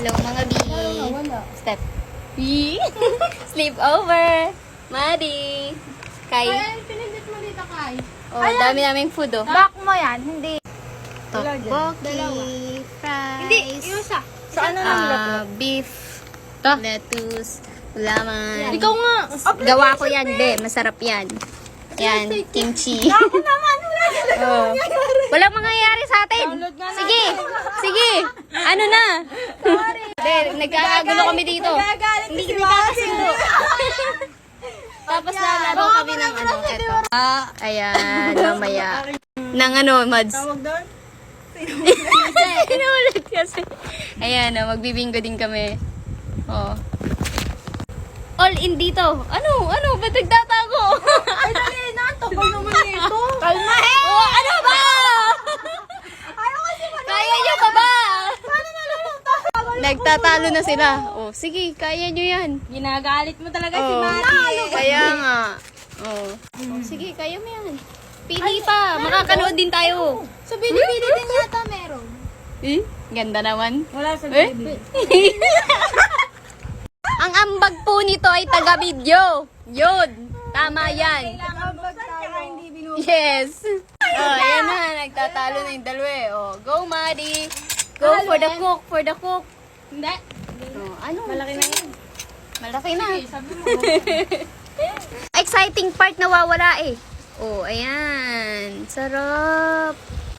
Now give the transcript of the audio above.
Hello, mga B. Step. B. Sleep over. Madi. Kai. Ay, pinindit mo dito, Kai. Oh, dami naming food, oh. Back mo yan, hindi. Tteokbokki. Fries. Hindi, yung isa. Sa ano Beef. Lettuce. Laman. Ikaw nga. Gawa ko yan, be. Masarap yan. Yan, kimchi. Ako naman, wala ka Oh. Walang mangyayari sa atin. Sige. Sige. Ano na? Be, nagkakagulo kami dito. Hindi nakakasundo. Tapos lalaro kami ng ano, eto. Ayan, mamaya. Nang ano, Mads. Tawag doon? Inulit kasi. Ayan, magbibingo din kami. Oh. All in dito. Ano? Ba't nagtatago? Ay, dali na. Tagal naman nito. Kalma eh! Oh, ano ba? Kaya nyo pa ba? Nagtatalo na sila. Oh, sige, kaya nyo yan. Ginagalit mo talaga si Oh, Mati. kaya nga. Oh. Sige, kaya mo yan. Pili pa. Makakanood din tayo. Sa Bilibili din yata meron. Eh? Ganda naman. Wala sa Eh? baby. Ang ambag po nito ay taga-video. Yun. Tama yan. Yes. Oh, ayan na. Nagtatalo na yung dalawa eh. Oh, go, Maddie. Go for the cook. For the cook. Hindi. Oh, ano? Malaki na yun. Malaki na. Sabi mo. Exciting part nawawala eh. Oh, ayan. Sarap.